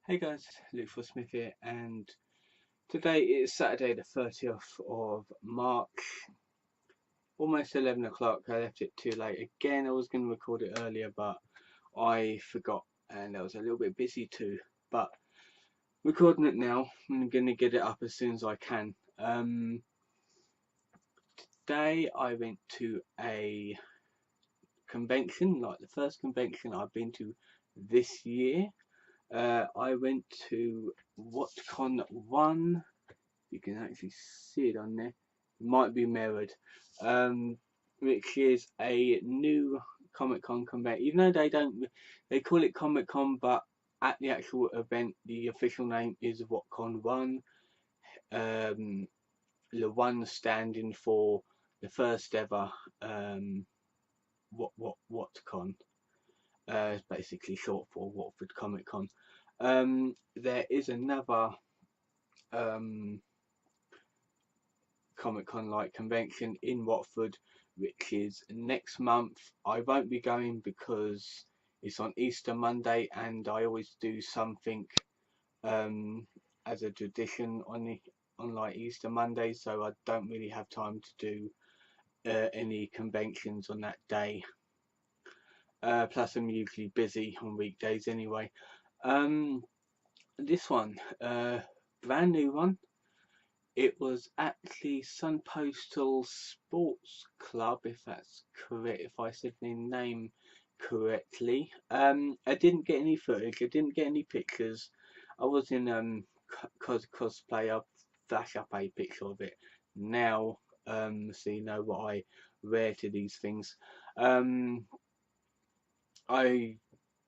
Hey guys, Luke Smith here, and today is Saturday the 30th of March, almost 11 o'clock. I left it too late again. I was going to record it earlier, but I forgot, and I was a little bit busy too. But recording it now, I'm going to get it up as soon as I can. Today I went to a convention, like the first convention I've been to this year. I went to Watcon One. You can actually see it on there. It might be mirrored, which is a new Comic Con convention. Even though they call it Comic Con, but at the actual event, the official name is Watcon One. Um, the one standing for the first ever Watcon. It's basically short for Watford Comic Con. There is another um, Comic Con like convention in Watford, which is next month. I won't be going because it's on Easter Monday, and I always do something um, as a tradition on like Easter Monday, so I don't really have time to do any conventions on that day. Plus, I'm usually busy on weekdays anyway. Um, this one, brand new one. It was actually Sun Postal Sports Club, if that's correct, if I said the name correctly. I didn't get any footage, I didn't get any pictures. I was in cosplay. I'll flash up a picture of it now, so you know what I wear to these things. I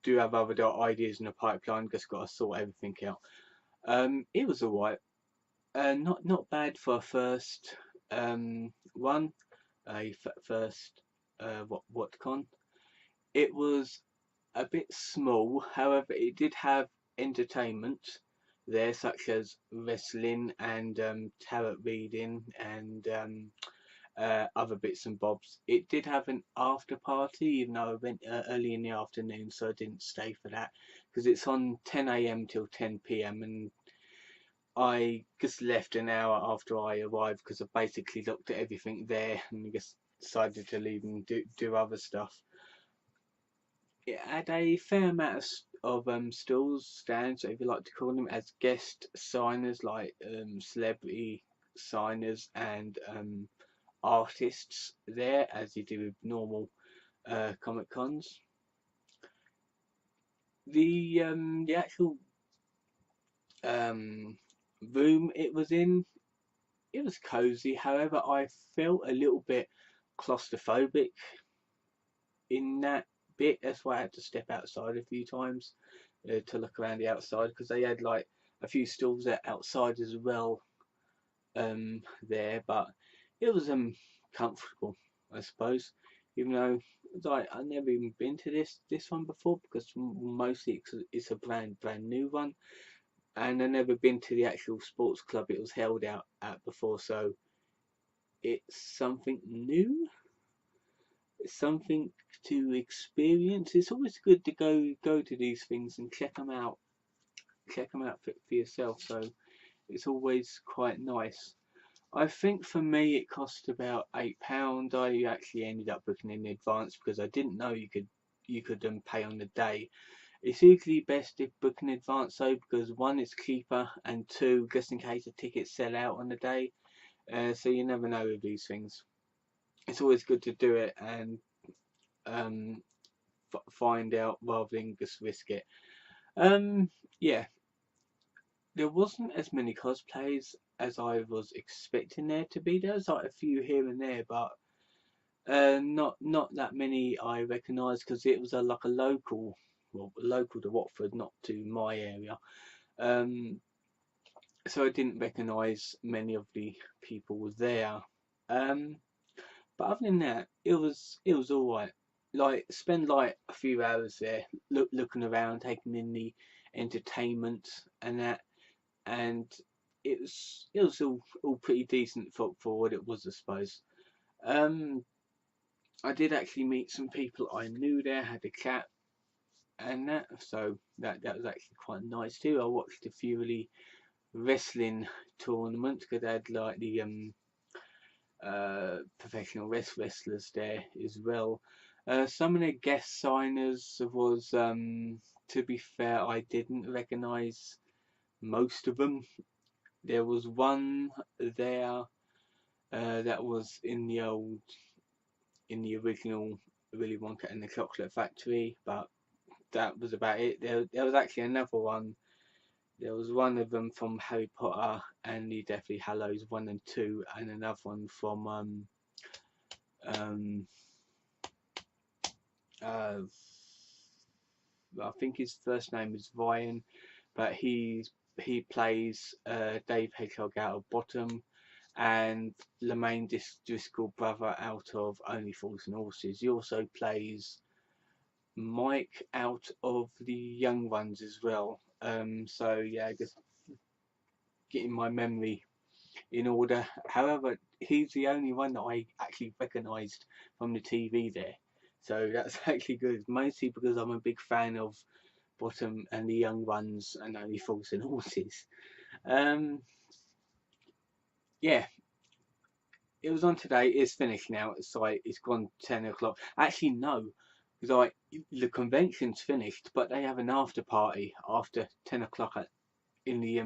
do have other ideas in the pipeline, just got to sort everything out. It was alright. Not bad for a first one, first Watcon. It was a bit small, however, it did have entertainment there, such as wrestling and tarot reading and other bits and bobs. It did have an after party, even though I went early in the afternoon, so I didn't stay for that because it's on 10 a.m. till 10 p.m. and I just left an hour after I arrived because I basically looked at everything there and just decided to leave and do other stuff. It had a fair amount of stalls, stands, if you like to call them, as guest signers, like celebrity signers and artists there, as you do with normal Comic Cons. The actual um, room it was in, it was cozy. However, I felt a little bit claustrophobic in that bit. That's why I had to step outside a few times to look around the outside, because they had like a few stalls outside as well there, but it was comfortable, I suppose. Even though like I've never even been to this one before, because mostly it's a brand new one, and I've never been to the actual sports club it was held out at before, so it's something new, it's something to experience. It's always good to go to these things and check them out for yourself. So it's always quite nice. I think for me it cost about £8. I actually ended up booking in advance because I didn't know you could pay on the day. It's usually best if booking in advance though, because one, it's cheaper, and two, just in case the tickets sell out on the day. So you never know with these things. It's always good to do it and um, find out rather than just risk it. Um, yeah, there wasn't as many cosplays as I was expecting there to be. There was like a few here and there, but not that many I recognised, because it was like a local, well, local to Watford, not to my area. Um, so I didn't recognise many of the people there. Um, but other than that, it was all right. Like spend like a few hours there, looking around, taking in the entertainment and that, and it was all pretty decent for what it was, I suppose. Um, I did actually meet some people I knew there, had a chat, and that. So that was actually quite nice too. I watched a few of the wrestling tournaments because they had like the professional wrestlers there as well. Some of the guest signers was, to be fair, I didn't recognise most of them. There was one there that was in the original Willy Wonka and the Chocolate Factory, but that was about it. There was actually another one. There was one of them from Harry Potter and the Deathly Hallows 1 and 2, and another one from um, I think his first name is Ryan, but he plays Dave Hedgehog out of Bottom, and Lemaine Driscoll brother out of Only Fools and Horses. He also plays Mike out of the Young Ones as well. So yeah, just getting my memory in order. However, he's the only one that I actually recognised from the TV there. So that's actually good, mostly because I'm a big fan of Bottom and the Young Ones and Only Fools and Horses. Yeah, it was on today. It's finished now. It's like it's gone 10 o'clock. Actually, no, because like the convention's finished, but they have an after party after 10 o'clock in the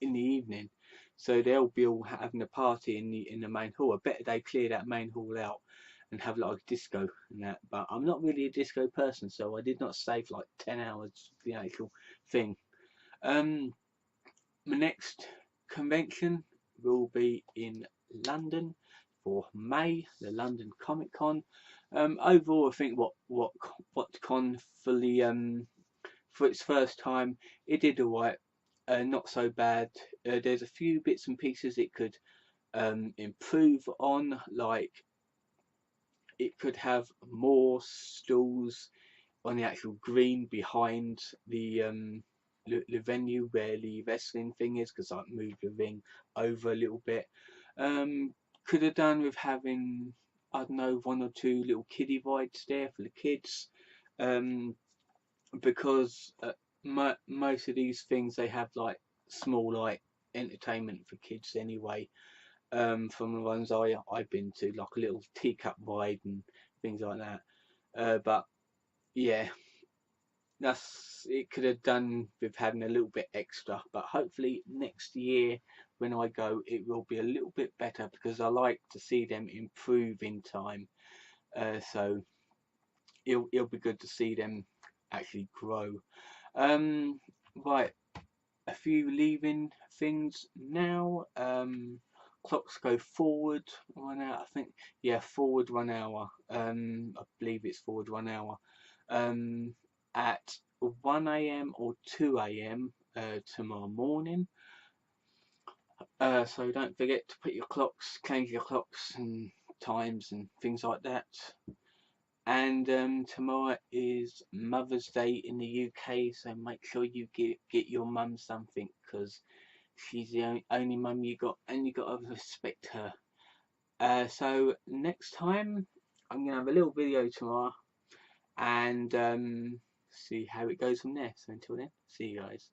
evening. So they'll be all having a party in the main hall. I bet they clear that main hall out and have like a disco and that. But I'm not really a disco person, so I did not stay for like 10 hours for the actual thing. My next convention will be in London for May, the London Comic Con. Overall, I think Watcon for the for its first time, it did alright. Not so bad. There's a few bits and pieces it could improve on, like it could have more stalls on the actual green behind the venue where the wrestling thing is, because I moved the ring over a little bit. Could have done with having, I don't know, one or two little kiddie rides there for the kids, because most of these things they have like small like entertainment for kids anyway. From the ones I've been to, like a little teacup ride and things like that. But yeah, it could have done with having a little bit extra, but hopefully next year when I go it will be a little bit better, because I like to see them improve in time. So it'll be good to see them actually grow. Right, a few leaving things now. Clocks go forward 1 hour, I think. Yeah, forward 1 hour. I believe it's forward 1 hour. At 1 a.m. or 2 a.m. Tomorrow morning. So don't forget to put your clocks, change your clocks and times and things like that. And tomorrow is Mother's Day in the UK, so make sure you get your mum something, because she's the only mum you got, and you got to respect her. So next time I'm gonna have a little video tomorrow, and see how it goes from there. So until then, see you guys.